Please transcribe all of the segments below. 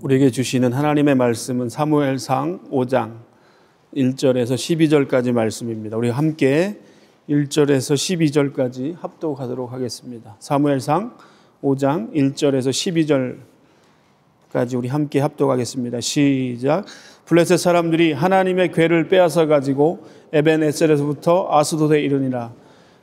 우리에게 주시는 하나님의 말씀은 사무엘상 5장 1절에서 12절까지 말씀입니다. 우리 함께 1절에서 12절까지 합독하도록 하겠습니다. 사무엘상 5장 1절에서 12절까지 우리 함께 합독하겠습니다. 시작. 블레셋 사람들이 하나님의 궤를 빼앗아 가지고 에벤에셀에서부터 아스돗에 이르니라.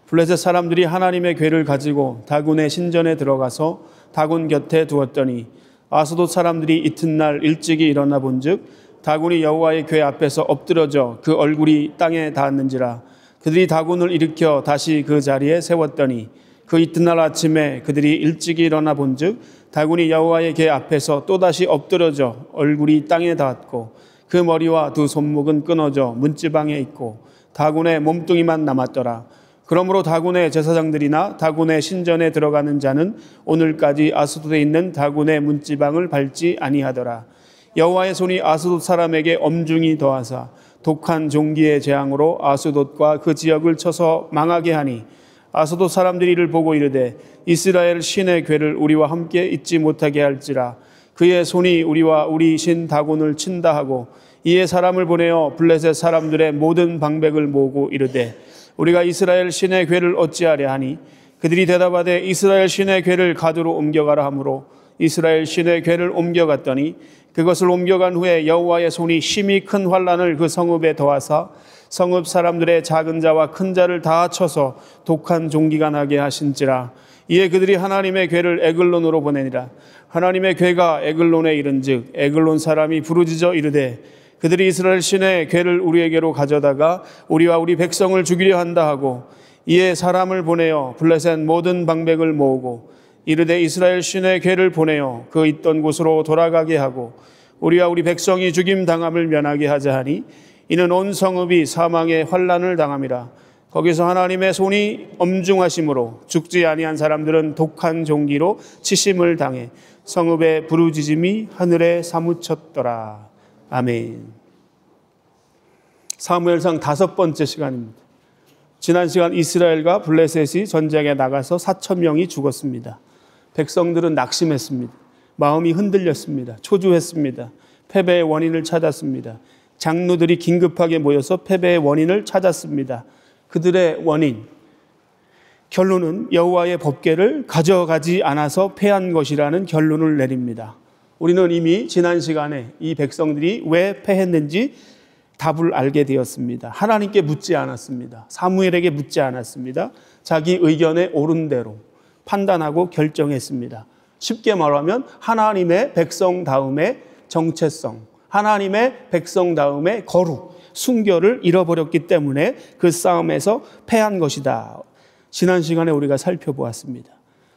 블레셋 사람들이 하나님의 궤를 가지고 다곤의 신전에 들어가서 다곤 곁에 두었더니 아스돗 사람들이 이튿날 일찍이 일어나 본즉 다곤이 여호와의 궤 앞에서 엎드러져 그 얼굴이 땅에 닿았는지라. 그들이 다곤을 일으켜 다시 그 자리에 세웠더니 그 이튿날 아침에 그들이 일찍이 일어나 본즉 다곤이 여호와의 궤 앞에서 또다시 엎드러져 얼굴이 땅에 닿았고 그 머리와 두 손목은 끊어져 문지방에 있고 다곤의 몸뚱이만 남았더라. 그러므로 다곤의 제사장들이나 다곤의 신전에 들어가는 자는 오늘까지 아스돗에 있는 다곤의 문지방을 밟지 아니하더라. 여호와의 손이 아스돗 사람에게 엄중히 더하사 독한 종기의 재앙으로 아스돗과 그 지역을 쳐서 망하게 하니 아스돗 사람들이 이를 보고 이르되 이스라엘 신의 궤를 우리와 함께 잊지 못하게 할지라. 그의 손이 우리와 우리 신 다곤을 친다 하고 이에 사람을 보내어 블레셋 사람들의 모든 방백을 모으고 이르되 우리가 이스라엘 신의 궤를 어찌하랴 하니 그들이 대답하되 이스라엘 신의 궤를 가두로 옮겨가라 하므로 이스라엘 신의 궤를 옮겨갔더니 그것을 옮겨간 후에 여호와의 손이 심히 큰 환난을 그 성읍에 더하사 성읍 사람들의 작은 자와 큰 자를 다 쳐서 독한 종기가 나게 하신지라. 이에 그들이 하나님의 궤를 에글론으로 보내니라. 하나님의 궤가 에글론에 이른즉 에글론 사람이 부르짖어 이르되 그들이 이스라엘 신의 궤를 우리에게로 가져다가 우리와 우리 백성을 죽이려 한다 하고 이에 사람을 보내어 블레셋 모든 방백을 모으고 이르되 이스라엘 신의 궤를 보내어 그 있던 곳으로 돌아가게 하고 우리와 우리 백성이 죽임 당함을 면하게 하자 하니 이는 온 성읍이 사망의 환난을 당함이라. 거기서 하나님의 손이 엄중하심으로 죽지 아니한 사람들은 독한 종기로 치심을 당해 성읍의 부르짖음이 하늘에 사무쳤더라. 아멘. 사무엘상 5번째 시간입니다. 지난 시간 이스라엘과 블레셋이 전쟁에 나가서 4,000명이 죽었습니다. 백성들은 낙심했습니다. 마음이 흔들렸습니다. 초조했습니다. 패배의 원인을 찾았습니다. 장로들이 긴급하게 모여서 패배의 원인을 찾았습니다. 그들의 원인, 결론은 여호와의 법궤를 가져가지 않아서 패한 것이라는 결론을 내립니다. 우리는 이미 지난 시간에 이 백성들이 왜 패했는지 답을 알게 되었습니다. 하나님께 묻지 않았습니다. 사무엘에게 묻지 않았습니다. 자기 의견에 옳은 대로 판단하고 결정했습니다. 쉽게 말하면 하나님의 백성다움의 정체성, 하나님의 백성다움의 거룩, 순결을 잃어버렸기 때문에 그 싸움에서 패한 것이다. 지난 시간에 우리가 살펴보았습니다.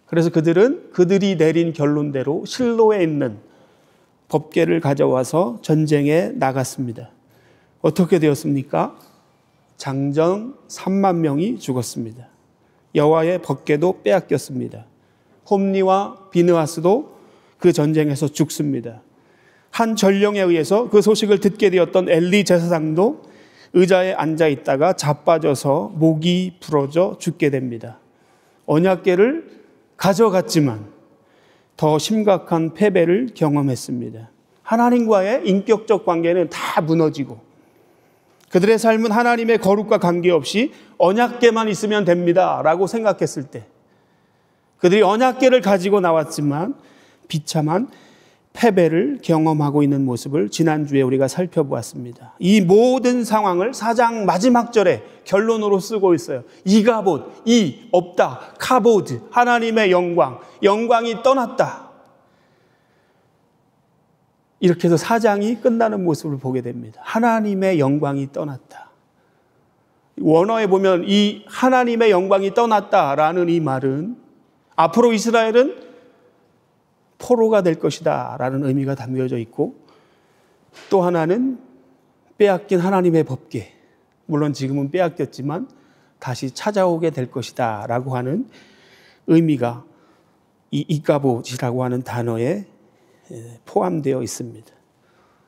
그래서 그들은 그들이 내린 결론대로 실로에 있는 법궤를 가져와서 전쟁에 나갔습니다. 어떻게 되었습니까? 장정 3만 명이 죽었습니다. 여호와의 법궤도 빼앗겼습니다. 홈리와 비느하스도 그 전쟁에서 죽습니다. 한 전령에 의해서 그 소식을 듣게 되었던 엘리 제사장도 의자에 앉아 있다가 자빠져서 목이 부러져 죽게 됩니다. 언약궤를 가져갔지만 더 심각한 패배를 경험했습니다. 하나님과의 인격적 관계는 다 무너지고 그들의 삶은 하나님의 거룩과 관계없이 언약궤만 있으면 됩니다 라고 생각했을 때 그들이 언약궤를 가지고 나왔지만 비참한 패배를 경험하고 있는 모습을 지난주에 우리가 살펴보았습니다. 이 모든 상황을 4장 마지막 절에 결론으로 쓰고 있어요. 이가봇, 없다, 카보드, 하나님의 영광, 영광이 떠났다. 이렇게 해서 4장이 끝나는 모습을 보게 됩니다. 하나님의 영광이 떠났다. 원어에 보면 이 하나님의 영광이 떠났다라는 이 말은 앞으로 이스라엘은 포로가 될 것이다 라는 의미가 담겨져 있고 또 하나는 빼앗긴 하나님의 법궤, 물론 지금은 빼앗겼지만 다시 찾아오게 될 것이다 라고 하는 의미가 이 이가봇이라고 하는 단어에 포함되어 있습니다.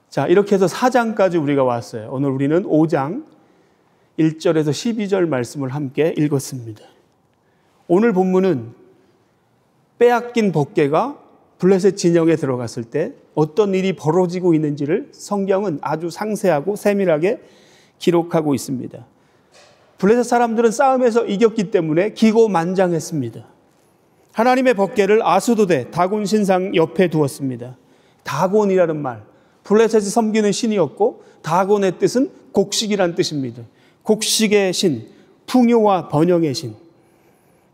자, 이렇게 해서 4장까지 우리가 왔어요. 오늘 우리는 5장 1절에서 12절 말씀을 함께 읽었습니다. 오늘 본문은 빼앗긴 법궤가 블레셋 진영에 들어갔을 때 어떤 일이 벌어지고 있는지를 성경은 아주 상세하고 세밀하게 기록하고 있습니다. 블레셋 사람들은 싸움에서 이겼기 때문에 기고만장했습니다. 하나님의 법궤를 아스도데 다곤 신상 옆에 두었습니다. 다곤이라는 말, 블레셋이 섬기는 신이었고 다곤의 뜻은 곡식이란 뜻입니다. 곡식의 신, 풍요와 번영의 신.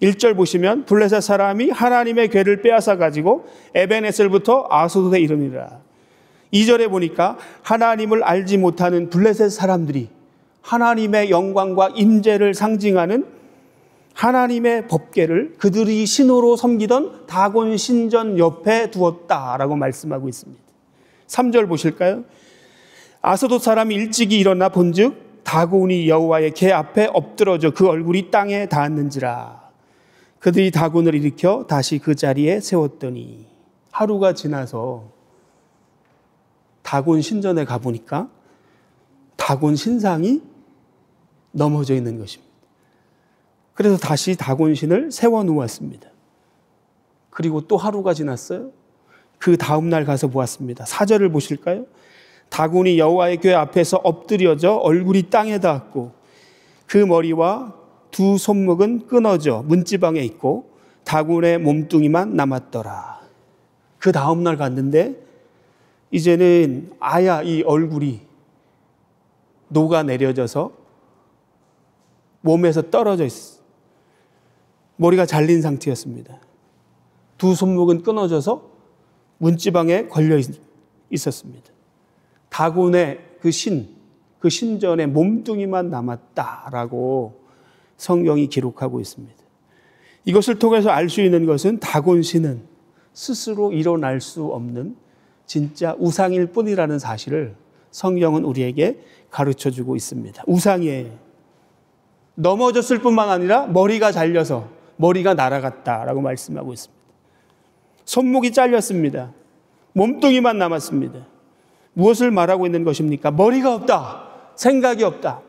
1절 보시면 블레셋 사람이 하나님의 궤를 빼앗아 가지고 에벤에셀부터 아스돗에 이르니라. 2절에 보니까 하나님을 알지 못하는 블레셋 사람들이 하나님의 영광과 임재를 상징하는 하나님의 법궤를 그들이 신으로 섬기던 다곤 신전 옆에 두었다라고 말씀하고 있습니다. 3절 보실까요? 아스돗 사람이 일찍이 일어나 본즉 다곤이 여호와의 궤 앞에 엎드러져 그 얼굴이 땅에 닿았는지라. 그들이 다곤을 일으켜 다시 그 자리에 세웠더니 하루가 지나서 다곤 신전에 가보니까 다곤 신상이 넘어져 있는 것입니다. 그래서 다시 다곤 신을 세워놓았습니다. 그리고 또 하루가 지났어요. 그 다음 날 가서 보았습니다. 4절을 보실까요? 다곤이 여호와의 궤 앞에서 엎드려져 얼굴이 땅에 닿았고 그 머리와 두 손목은 끊어져 문지방에 있고 다곤의 몸뚱이만 남았더라. 그 다음 날 갔는데 이제는 아야 이 얼굴이 녹아내려져서 몸에서 떨어져 있었어요. 머리가 잘린 상태였습니다. 두 손목은 끊어져서 문지방에 걸려 있었습니다. 다곤의 그 신전의 몸뚱이만 남았다라고 성경이 기록하고 있습니다. 이것을 통해서 알 수 있는 것은 다곤 신은 스스로 일어날 수 없는 진짜 우상일 뿐이라는 사실을 성경은 우리에게 가르쳐주고 있습니다. 우상이에요. 넘어졌을 뿐만 아니라 머리가 잘려서 머리가 날아갔다라고 말씀하고 있습니다. 손목이 잘렸습니다. 몸뚱이만 남았습니다. 무엇을 말하고 있는 것입니까? 머리가 없다. 생각이 없다.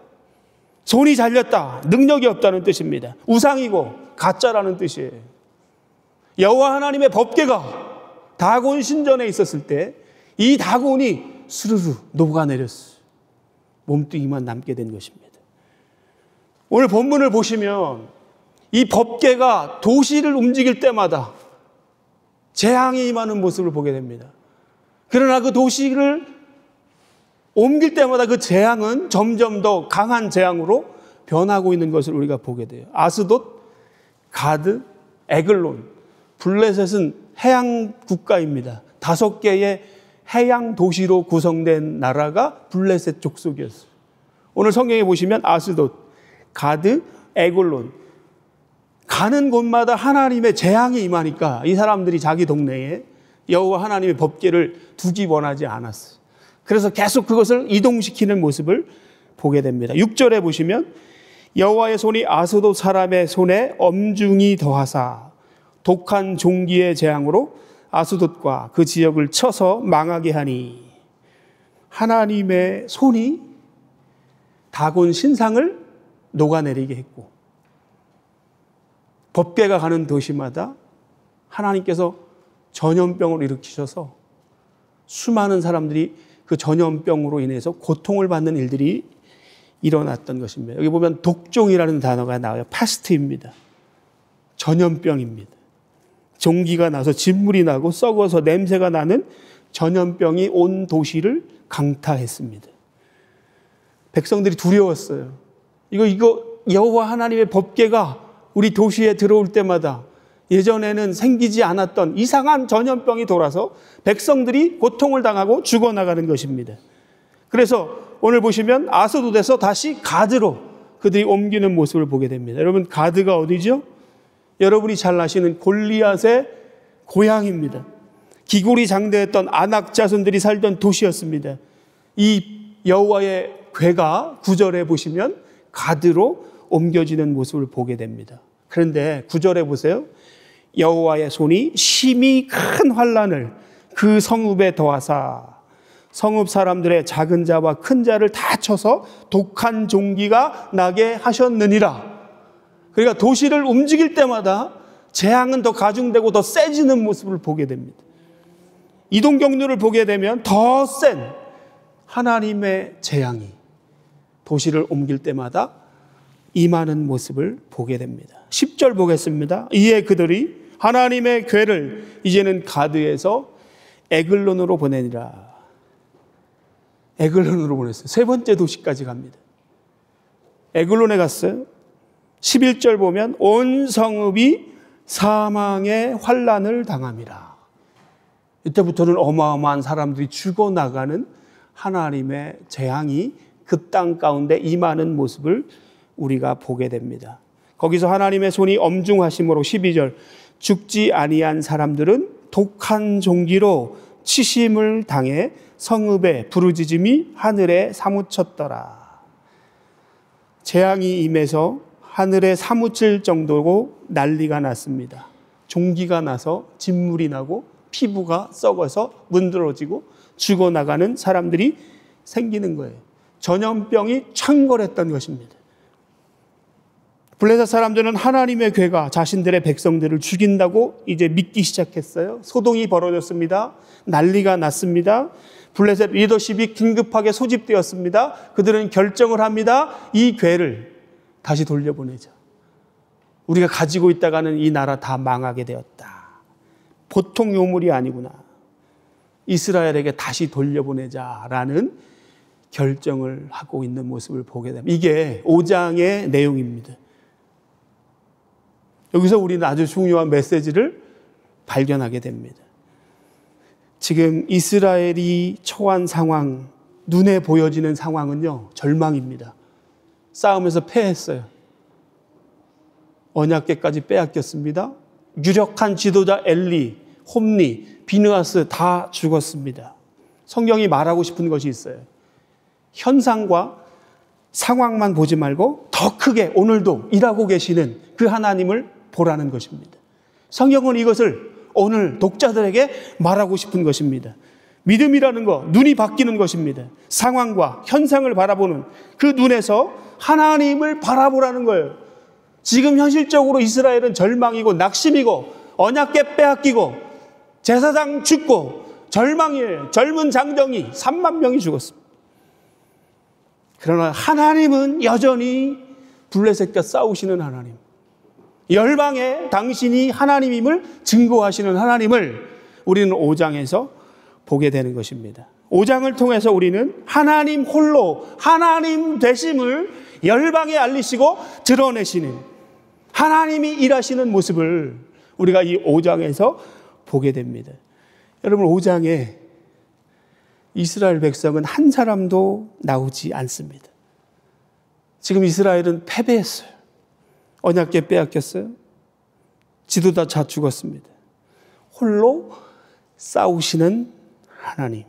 손이 잘렸다. 능력이 없다는 뜻입니다. 우상이고 가짜라는 뜻이에요. 여호와 하나님의 법궤가 다곤 신전에 있었을 때 이 다곤이 스르르 녹아내렸어요. 몸뚱이만 남게 된 것입니다. 오늘 본문을 보시면 이 법궤가 도시를 움직일 때마다 재앙이 임하는 모습을 보게 됩니다. 그러나 그 도시를 옮길 때마다 그 재앙은 점점 더 강한 재앙으로 변하고 있는 것을 우리가 보게 돼요. 아스돗, 가드, 에글론. 블레셋은 해양 국가입니다. 5개의 해양 도시로 구성된 나라가 블레셋 족속이었어요. 오늘 성경에 보시면 아스돗, 가드, 에글론. 가는 곳마다 하나님의 재앙이 임하니까 이 사람들이 자기 동네에 여호와 하나님의 법궤를 두기 원하지 않았어요. 그래서 계속 그것을 이동시키는 모습을 보게 됩니다. 6절에 보시면 여호와의 손이 아스돗 사람의 손에 엄중히 더하사 독한 종기의 재앙으로 아스돗과 그 지역을 쳐서 망하게 하니 하나님의 손이 다곤 신상을 녹아내리게 했고 법궤가 가는 도시마다 하나님께서 전염병을 일으키셔서 수많은 사람들이 그 전염병으로 인해서 고통을 받는 일들이 일어났던 것입니다. 여기 보면 독종이라는 단어가 나와요. 파스트입니다. 전염병입니다. 종기가 나서 진물이 나고 썩어서 냄새가 나는 전염병이 온 도시를 강타했습니다. 백성들이 두려웠어요. 이거 여호와 하나님의 법궤가 우리 도시에 들어올 때마다 예전에는 생기지 않았던 이상한 전염병이 돌아서 백성들이 고통을 당하고 죽어나가는 것입니다. 그래서 오늘 보시면 아스돗에서 다시 가드로 그들이 옮기는 모습을 보게 됩니다. 여러분, 가드가 어디죠? 여러분이 잘 아시는 골리앗의 고향입니다. 기골이 장대했던 아낙 자손들이 살던 도시였습니다. 이 여호와의 궤가 9절에 보시면 가드로 옮겨지는 모습을 보게 됩니다. 그런데 9절에 보세요. 여호와의 손이 심히 큰 환난을 그 성읍에 더하사 성읍 사람들의 작은 자와 큰 자를 다 쳐서 독한 종기가 나게 하셨느니라. 그러니까 도시를 움직일 때마다 재앙은 더 가중되고 더 세지는 모습을 보게 됩니다. 이동 경로를 보게 되면 더 센 하나님의 재앙이 도시를 옮길 때마다 임하는 모습을 보게 됩니다. 10절 보겠습니다. 이에 그들이 하나님의 궤를 이제는 가드에서 에글론으로 보내니라. 에글론으로 보냈어요. 세 번째 도시까지 갑니다. 에글론에 갔어요. 11절 보면 온 성읍이 사망의 환난을 당함이라. 이때부터는 어마어마한 사람들이 죽어나가는 하나님의 재앙이 그 땅 가운데 임하는 모습을 우리가 보게 됩니다. 거기서 하나님의 손이 엄중하심으로 12절 죽지 아니한 사람들은 독한 종기로 치심을 당해 성읍의 부르짖음이 하늘에 사무쳤더라. 재앙이 임해서 하늘에 사무칠 정도로 난리가 났습니다. 종기가 나서 진물이 나고 피부가 썩어서 문드러지고 죽어나가는 사람들이 생기는 거예요. 전염병이 창궐했던 것입니다. 블레셋 사람들은 하나님의 궤가 자신들의 백성들을 죽인다고 이제 믿기 시작했어요. 소동이 벌어졌습니다. 난리가 났습니다. 블레셋 리더십이 긴급하게 소집되었습니다. 그들은 결정을 합니다. 이 궤를 다시 돌려보내자. 우리가 가지고 있다가는 이 나라 다 망하게 되었다. 보통 요물이 아니구나. 이스라엘에게 다시 돌려보내자라는 결정을 하고 있는 모습을 보게 됩니다. 이게 5장의 내용입니다. 여기서 우리는 아주 중요한 메시지를 발견하게 됩니다. 지금 이스라엘이 처한 상황, 눈에 보여지는 상황은요, 절망입니다. 싸움에서 패했어요. 언약궤까지 빼앗겼습니다. 유력한 지도자 엘리, 홈리, 비느하스 다 죽었습니다. 성경이 말하고 싶은 것이 있어요. 현상과 상황만 보지 말고 더 크게 오늘도 일하고 계시는 그 하나님을 보라는 것입니다. 성경은 이것을 오늘 독자들에게 말하고 싶은 것입니다. 믿음이라는 거, 눈이 바뀌는 것입니다. 상황과 현상을 바라보는 그 눈에서 하나님을 바라보라는 거예요. 지금 현실적으로 이스라엘은 절망이고 낙심이고 언약궤 빼앗기고 제사장 죽고 절망이에요. 젊은 장정이 3만 명이 죽었습니다. 그러나 하나님은 여전히 블레셋과 싸우시는 하나님, 열방에 당신이 하나님임을 증거하시는 하나님을 우리는 5장에서 보게 되는 것입니다. 5장을 통해서 우리는 하나님 홀로 하나님 되심을 열방에 알리시고 드러내시는 하나님이 일하시는 모습을 우리가 이 5장에서 보게 됩니다. 여러분, 5장에 이스라엘 백성은 한 사람도 나오지 않습니다. 지금 이스라엘은 패배했어요. 언약궤 빼앗겼어요. 지도자 다 죽었습니다. 홀로 싸우시는 하나님.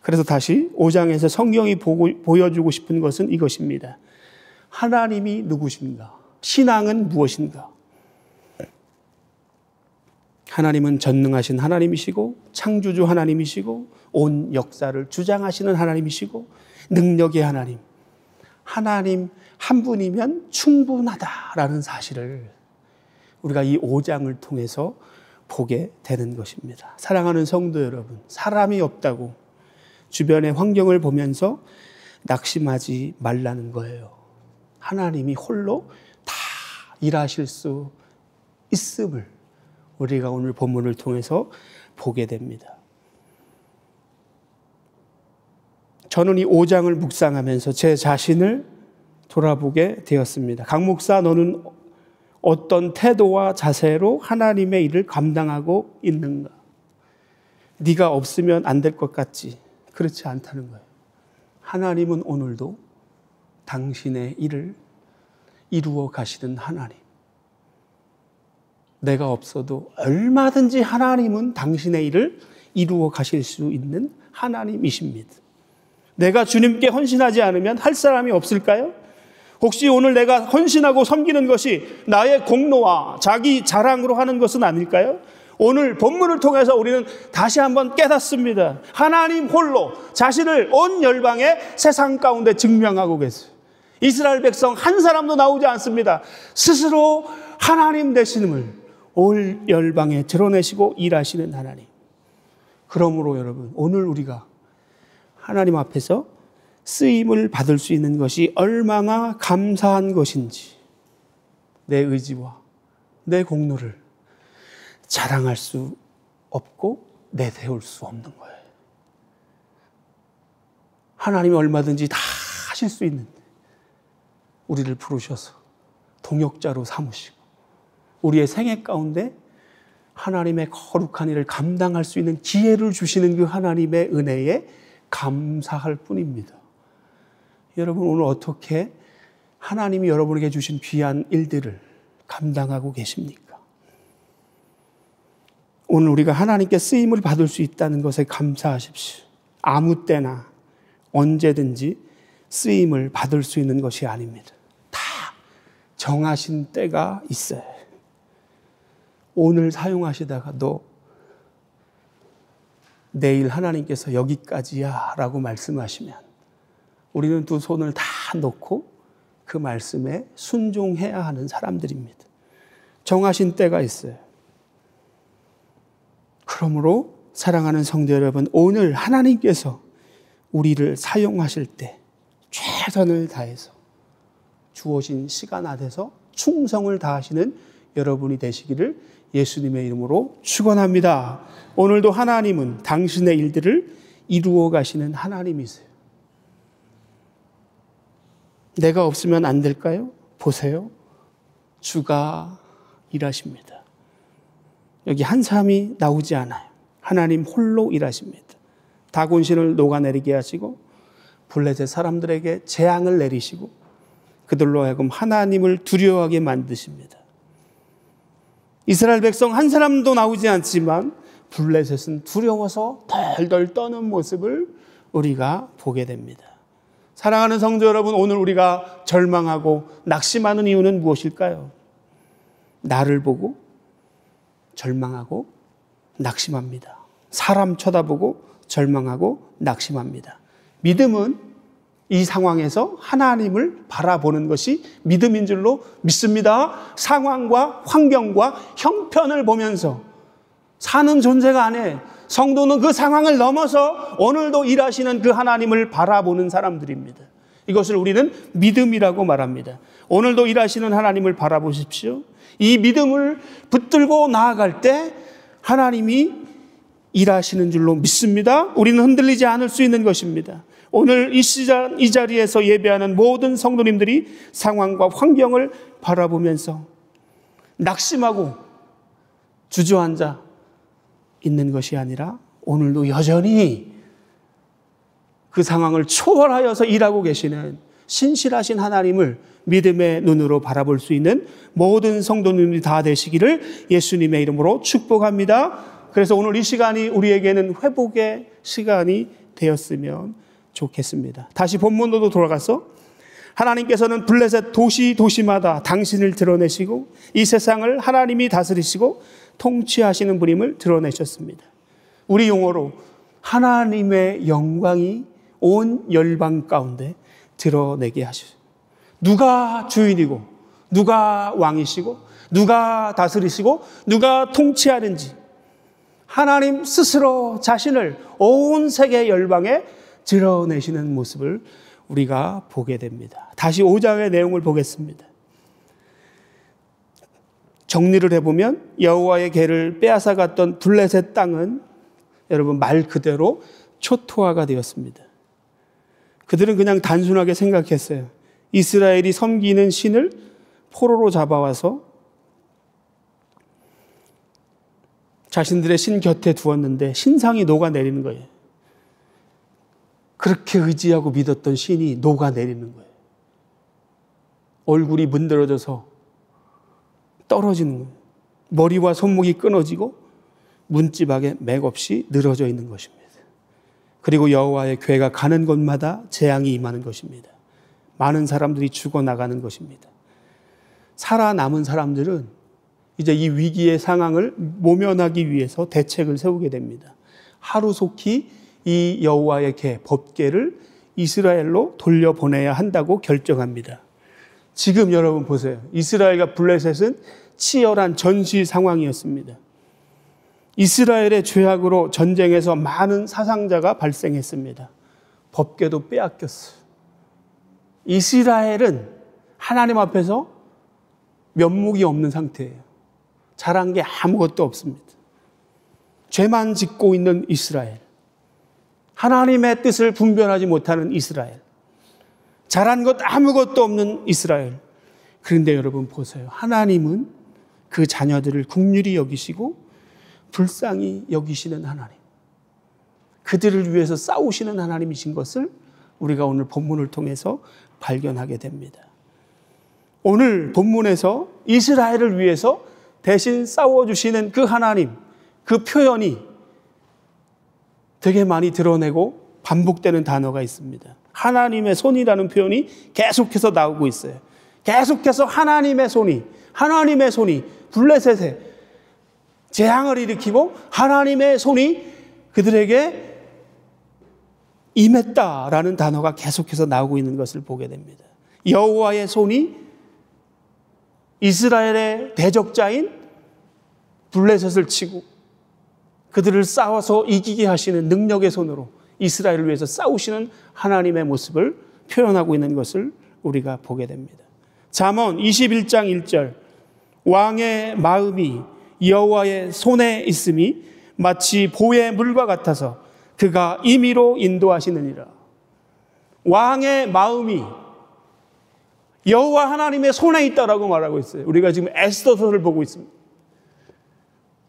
그래서 다시 5장에서 성경이 보여주고 싶은 것은 이것입니다. 하나님이 누구신가? 신앙은 무엇인가? 하나님은 전능하신 하나님이시고 창조주 하나님이시고 온 역사를 주장하시는 하나님이시고 능력의 하나님. 하나님 한 분이면 충분하다라는 사실을 우리가 이 5장을 통해서 보게 되는 것입니다. 사랑하는 성도 여러분, 사람이 없다고 주변의 환경을 보면서 낙심하지 말라는 거예요. 하나님이 홀로 다 일하실 수 있음을 우리가 오늘 본문을 통해서 보게 됩니다. 저는 이 5장을 묵상하면서 제 자신을 돌아보게 되었습니다. 강 목사, 너는 어떤 태도와 자세로 하나님의 일을 감당하고 있는가? 네가 없으면 안 될 것 같지? 그렇지 않다는 거예요. 하나님은 오늘도 당신의 일을 이루어 가시는 하나님. 내가 없어도 얼마든지 하나님은 당신의 일을 이루어 가실 수 있는 하나님이십니다. 내가 주님께 헌신하지 않으면 할 사람이 없을까요? 혹시 오늘 내가 헌신하고 섬기는 것이 나의 공로와 자기 자랑으로 하는 것은 아닐까요? 오늘 본문을 통해서 우리는 다시 한번 깨닫습니다. 하나님 홀로 자신을 온 열방의 세상 가운데 증명하고 계세요. 이스라엘 백성 한 사람도 나오지 않습니다. 스스로 하나님 되심을 올 열방에 드러내시고 일하시는 하나님. 그러므로 여러분, 오늘 우리가 하나님 앞에서 쓰임을 받을 수 있는 것이 얼마나 감사한 것인지 내 의지와 내 공로를 자랑할 수 없고 내세울 수 없는 거예요. 하나님이 얼마든지 다 하실 수 있는데 우리를 부르셔서 동역자로 삼으시고 우리의 생애 가운데 하나님의 거룩한 일을 감당할 수 있는 기회를 주시는 그 하나님의 은혜에 감사할 뿐입니다. 여러분, 오늘 어떻게 하나님이 여러분에게 주신 귀한 일들을 감당하고 계십니까? 오늘 우리가 하나님께 쓰임을 받을 수 있다는 것에 감사하십시오. 아무 때나 언제든지 쓰임을 받을 수 있는 것이 아닙니다. 다 정하신 때가 있어요. 오늘 사용하시다가도 내일 하나님께서 여기까지야 라고 말씀하시면 우리는 두 손을 다 놓고 그 말씀에 순종해야 하는 사람들입니다. 정하신 때가 있어요. 그러므로 사랑하는 성도 여러분, 오늘 하나님께서 우리를 사용하실 때 최선을 다해서 주어진 시간 안에서 충성을 다하시는 여러분이 되시기를 예수님의 이름으로 축원합니다. 오늘도 하나님은 당신의 일들을 이루어 가시는 하나님이세요. 내가 없으면 안 될까요? 보세요. 주가 일하십니다. 여기 한 사람이 나오지 않아요. 하나님 홀로 일하십니다. 다곤신을 녹아내리게 하시고 블레셋 사람들에게 재앙을 내리시고 그들로 하여금 하나님을 두려워하게 만드십니다. 이스라엘 백성 한 사람도 나오지 않지만 블레셋은 두려워서 덜덜 떠는 모습을 우리가 보게 됩니다. 사랑하는 성도 여러분, 오늘 우리가 절망하고 낙심하는 이유는 무엇일까요? 나를 보고 절망하고 낙심합니다. 사람 쳐다보고 절망하고 낙심합니다. 믿음은 이 상황에서 하나님을 바라보는 것이 믿음인 줄로 믿습니다. 상황과 환경과 형편을 보면서 사는 존재가 아니에요. 성도는 그 상황을 넘어서 오늘도 일하시는 그 하나님을 바라보는 사람들입니다. 이것을 우리는 믿음이라고 말합니다. 오늘도 일하시는 하나님을 바라보십시오. 이 믿음을 붙들고 나아갈 때 하나님이 일하시는 줄로 믿습니다. 우리는 흔들리지 않을 수 있는 것입니다. 오늘 이 자리에서 예배하는 모든 성도님들이 상황과 환경을 바라보면서 낙심하고 주저앉아 있는 것이 아니라 오늘도 여전히 그 상황을 초월하여서 일하고 계시는 신실하신 하나님을 믿음의 눈으로 바라볼 수 있는 모든 성도님들이 다 되시기를 예수님의 이름으로 축복합니다. 그래서 오늘 이 시간이 우리에게는 회복의 시간이 되었으면 좋겠습니다. 다시 본문으로 돌아가서 하나님께서는 블레셋 도시마다 당신을 드러내시고 이 세상을 하나님이 다스리시고 통치하시는 분임을 드러내셨습니다. 우리 용어로 하나님의 영광이 온 열방 가운데 드러내게 하시죠. 누가 주인이고 누가 왕이시고 누가 다스리시고 누가 통치하는지 하나님 스스로 자신을 온 세계 열방에 드러내시는 모습을 우리가 보게 됩니다. 다시 5장의 내용을 보겠습니다. 정리를 해보면 여호와의 궤를 빼앗아갔던 블레셋 땅은 여러분 말 그대로 초토화가 되었습니다. 그들은 그냥 단순하게 생각했어요. 이스라엘이 섬기는 신을 포로로 잡아와서 자신들의 신 곁에 두었는데 신상이 녹아내리는 거예요. 그렇게 의지하고 믿었던 신이 녹아내리는 거예요. 얼굴이 문드러져서 떨어지는 거예요. 머리와 손목이 끊어지고 문지박에 맥없이 늘어져 있는 것입니다. 그리고 여호와의 궤가 가는 곳마다 재앙이 임하는 것입니다. 많은 사람들이 죽어나가는 것입니다. 살아남은 사람들은 이제 이 위기의 상황을 모면하기 위해서 대책을 세우게 됩니다. 하루속히 이 여호와의 궤, 법궤를 이스라엘로 돌려보내야 한다고 결정합니다. 지금 여러분 보세요. 이스라엘과 블레셋은 치열한 전시 상황이었습니다. 이스라엘의 죄악으로 전쟁에서 많은 사상자가 발생했습니다. 법궤도 빼앗겼어요. 이스라엘은 하나님 앞에서 면목이 없는 상태예요. 잘한 게 아무것도 없습니다. 죄만 짓고 있는 이스라엘. 하나님의 뜻을 분별하지 못하는 이스라엘. 잘한 것 아무것도 없는 이스라엘. 그런데 여러분 보세요. 하나님은 그 자녀들을 긍휼히 여기시고 불쌍히 여기시는 하나님. 그들을 위해서 싸우시는 하나님이신 것을 우리가 오늘 본문을 통해서 발견하게 됩니다. 오늘 본문에서 이스라엘을 위해서 대신 싸워주시는 그 하나님, 그 표현이 되게 많이 드러내고 반복되는 단어가 있습니다. 하나님의 손이라는 표현이 계속해서 나오고 있어요. 계속해서 하나님의 손이 블레셋에 재앙을 일으키고 하나님의 손이 그들에게 임했다라는 단어가 계속해서 나오고 있는 것을 보게 됩니다. 여호와의 손이 이스라엘의 대적자인 블레셋을 치고 그들을 싸워서 이기게 하시는 능력의 손으로 이스라엘을 위해서 싸우시는 하나님의 모습을 표현하고 있는 것을 우리가 보게 됩니다. 잠언 21장 1절 왕의 마음이 여호와의 손에 있음이 마치 보의 물과 같아서 그가 임의로 인도하시느니라. 왕의 마음이 여호와 하나님의 손에 있다라고 말하고 있어요. 우리가 지금 에스더서를 보고 있습니다.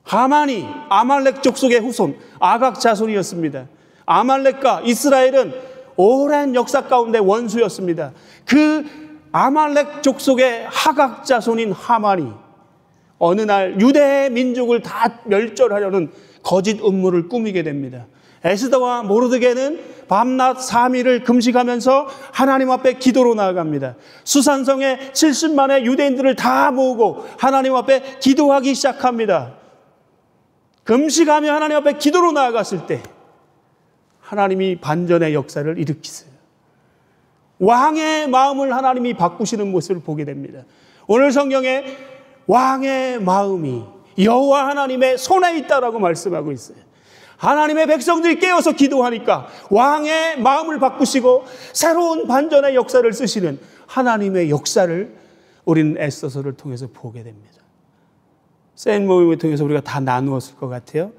하만이 아말렉 족속의 후손 아각 자손이었습니다. 아말렉과 이스라엘은 오랜 역사 가운데 원수였습니다. 그 아말렉 족속의 하각 자손인 하만이 어느 날 유대 민족을 다 멸절하려는 거짓 음모를 꾸미게 됩니다. 에스더와 모르드게는 밤낮 3일을 금식하면서 하나님 앞에 기도로 나아갑니다. 수산성에 70만의 유대인들을 다 모으고 하나님 앞에 기도하기 시작합니다. 금식하며 하나님 앞에 기도로 나아갔을 때 하나님이 반전의 역사를 일으키세요. 왕의 마음을 하나님이 바꾸시는 모습을 보게 됩니다. 오늘 성경에 왕의 마음이 여호와 하나님의 손에 있다라고 말씀하고 있어요. 하나님의 백성들이 깨어서 기도하니까 왕의 마음을 바꾸시고 새로운 반전의 역사를 쓰시는 하나님의 역사를 우리는 에스더서를 통해서 보게 됩니다. 센 모임을 통해서 우리가 다 나누었을 것 같아요.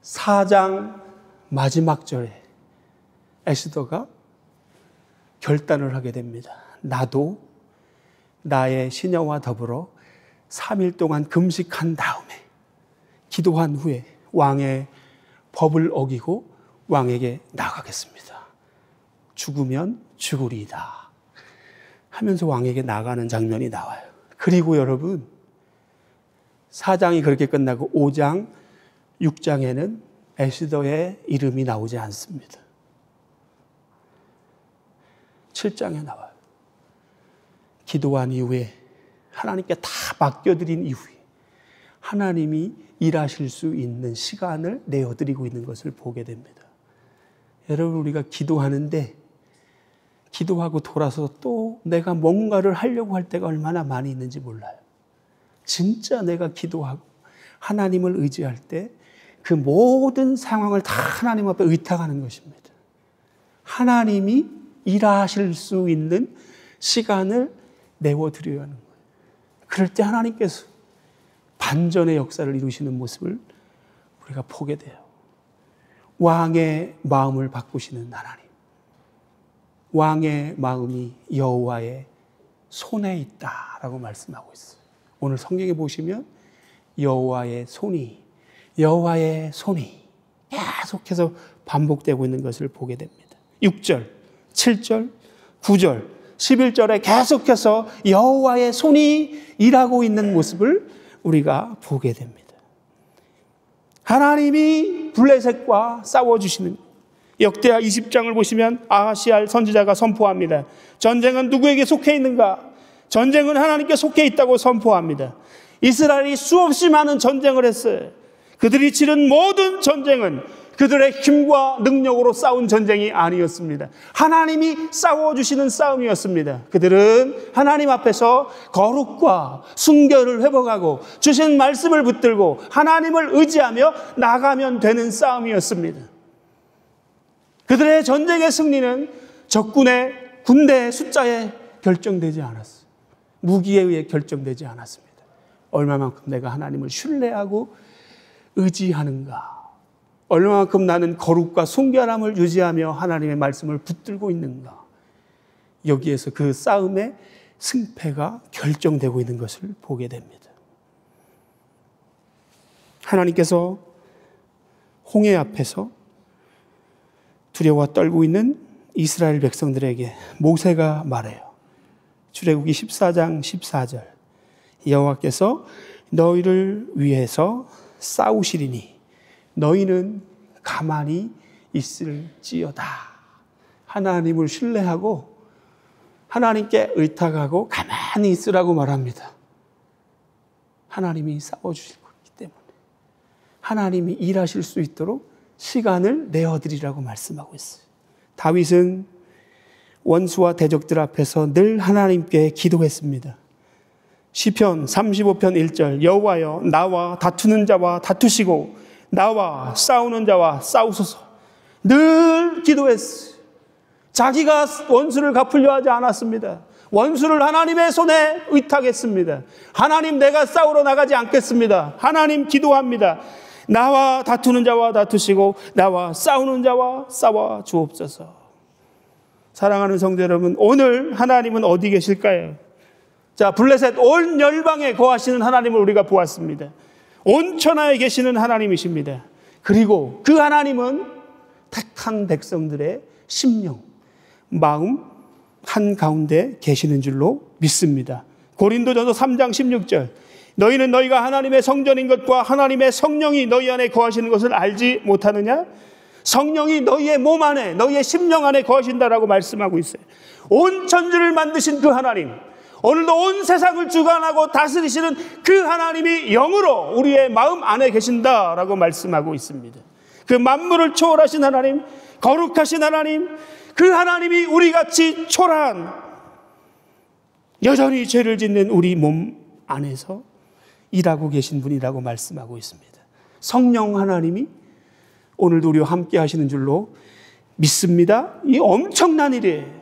4장 마지막 절에 에스더가 결단을 하게 됩니다. 나도 나의 시녀와 더불어 3일 동안 금식한 다음에 기도한 후에 왕의 법을 어기고 왕에게 나가겠습니다. 죽으면 죽으리이다 하면서 왕에게 나가는 장면이 나와요. 그리고 여러분 4장이 그렇게 끝나고 5장, 6장에는 에스더의 이름이 나오지 않습니다. 7장에 나와요. 기도한 이후에 하나님께 다 맡겨드린 이후에 하나님이 일하실 수 있는 시간을 내어드리고 있는 것을 보게 됩니다. 여러분 우리가 기도하는데 기도하고 돌아서 또 내가 뭔가를 하려고 할 때가 얼마나 많이 있는지 몰라요. 진짜 내가 기도하고 하나님을 의지할 때 그 모든 상황을 다 하나님 앞에 의탁하는 것입니다. 하나님이 일하실 수 있는 시간을 내어드려야 하는 거예요. 그럴 때 하나님께서 반전의 역사를 이루시는 모습을 우리가 보게 돼요. 왕의 마음을 바꾸시는 하나님. 왕의 마음이 여호와의 손에 있다라고 말씀하고 있어요. 오늘 성경에 보시면 여호와의 손이 계속해서 반복되고 있는 것을 보게 됩니다. 6절, 7절, 9절, 11절에 계속해서 여호와의 손이 일하고 있는 모습을 우리가 보게 됩니다. 하나님이 블레셋과 싸워주시는 역대하 20장을 보시면 아하시알 선지자가 선포합니다. 전쟁은 누구에게 속해 있는가? 전쟁은 하나님께 속해 있다고 선포합니다. 이스라엘이 수없이 많은 전쟁을 했어요. 그들이 치른 모든 전쟁은 그들의 힘과 능력으로 싸운 전쟁이 아니었습니다. 하나님이 싸워주시는 싸움이었습니다. 그들은 하나님 앞에서 거룩과 순결을 회복하고 주신 말씀을 붙들고 하나님을 의지하며 나가면 되는 싸움이었습니다. 그들의 전쟁의 승리는 적군의 군대의 숫자에 결정되지 않았어요. 무기에 의해 결정되지 않았습니다. 얼마만큼 내가 하나님을 신뢰하고 의지하는가, 얼마만큼 나는 거룩과 순결함을 유지하며 하나님의 말씀을 붙들고 있는가, 여기에서 그 싸움의 승패가 결정되고 있는 것을 보게 됩니다. 하나님께서 홍해 앞에서 두려워 떨고 있는 이스라엘 백성들에게 모세가 말해요. 출애굽기 14장 14절, 여호와께서 너희를 위해서 싸우시리니 너희는 가만히 있을지어다. 하나님을 신뢰하고 하나님께 의탁하고 가만히 있으라고 말합니다. 하나님이 싸워주실 거기 때문에 하나님이 일하실 수 있도록 시간을 내어드리라고 말씀하고 있어요. 다윗은 원수와 대적들 앞에서 늘 하나님께 기도했습니다. 시편 35편 1절, 여호와여 나와 다투는 자와 다투시고 나와 싸우는 자와 싸우소서. 늘 기도했어요. 자기가 원수를 갚으려 하지 않았습니다. 원수를 하나님의 손에 의탁했습니다. 하나님, 내가 싸우러 나가지 않겠습니다. 하나님, 기도합니다. 나와 다투는 자와 다투시고 나와 싸우는 자와 싸워 주옵소서. 사랑하는 성도 여러분, 오늘 하나님은 어디 계실까요? 자, 블레셋 온 열방에 거하시는 하나님을 우리가 보았습니다. 온 천하에 계시는 하나님이십니다. 그리고 그 하나님은 택한 백성들의 심령, 마음 한가운데 계시는 줄로 믿습니다. 고린도전서 3장 16절, 너희는 너희가 하나님의 성전인 것과 하나님의 성령이 너희 안에 거하시는 것을 알지 못하느냐? 성령이 너희의 몸 안에, 너희의 심령 안에 거하신다라고 말씀하고 있어요. 온 천지를 만드신 그 하나님, 오늘도 온 세상을 주관하고 다스리시는 그 하나님이 영으로 우리의 마음 안에 계신다라고 말씀하고 있습니다. 그 만물을 초월하신 하나님, 거룩하신 하나님, 그 하나님이 우리같이 초라한, 여전히 죄를 짓는 우리 몸 안에서 일하고 계신 분이라고 말씀하고 있습니다. 성령 하나님이 오늘도 우리와 함께 하시는 줄로 믿습니다. 이 엄청난 일이에요.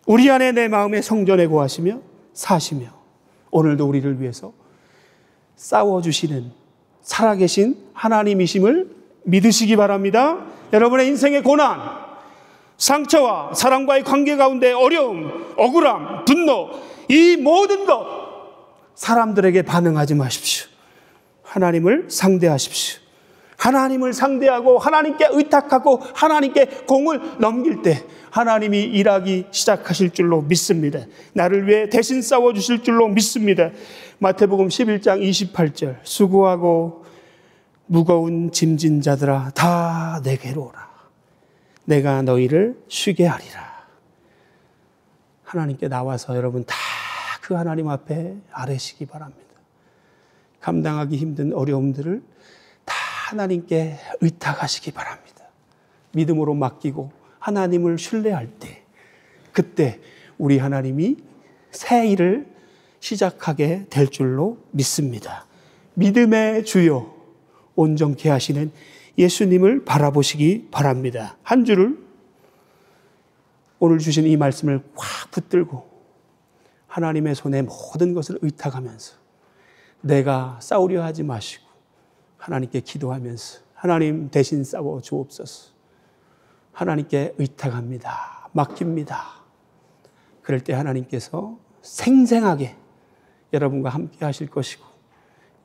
우리 안에 내 마음의 성전에 거하시며 사시며 오늘도 우리를 위해서 싸워주시는 살아계신 하나님이심을 믿으시기 바랍니다. 여러분의 인생의 고난, 상처와 사랑과의 관계 가운데 어려움, 억울함, 분노, 이 모든 것 사람들에게 반응하지 마십시오. 하나님을 상대하십시오. 하나님을 상대하고 하나님께 의탁하고 하나님께 공을 넘길 때 하나님이 일하기 시작하실 줄로 믿습니다. 나를 위해 대신 싸워주실 줄로 믿습니다. 마태복음 11장 28절, 수고하고 무거운 짐진 자들아 다 내게로 오라. 내가 너희를 쉬게 하리라. 하나님께 나와서 여러분 다 그 하나님 앞에 아뢰시기 바랍니다. 감당하기 힘든 어려움들을 다 하나님께 의탁하시기 바랍니다. 믿음으로 맡기고 하나님을 신뢰할 때, 그때 우리 하나님이 새 일을 시작하게 될 줄로 믿습니다. 믿음의 주요, 온전케 하시는 예수님을 바라보시기 바랍니다. 한 주를 오늘 주신 이 말씀을 확 붙들고 하나님의 손에 모든 것을 의탁하면서 내가 싸우려 하지 마시고 하나님께 기도하면서 하나님 대신 싸워 주옵소서. 하나님께 의탁합니다. 맡깁니다. 그럴 때 하나님께서 생생하게 여러분과 함께 하실 것이고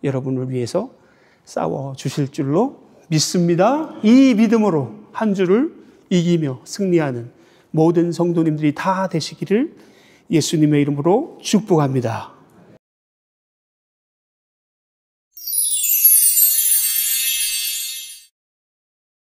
여러분을 위해서 싸워 주실 줄로 믿습니다. 이 믿음으로 한 주를 이기며 승리하는 모든 성도님들이 다 되시기를 예수님의 이름으로 축복합니다.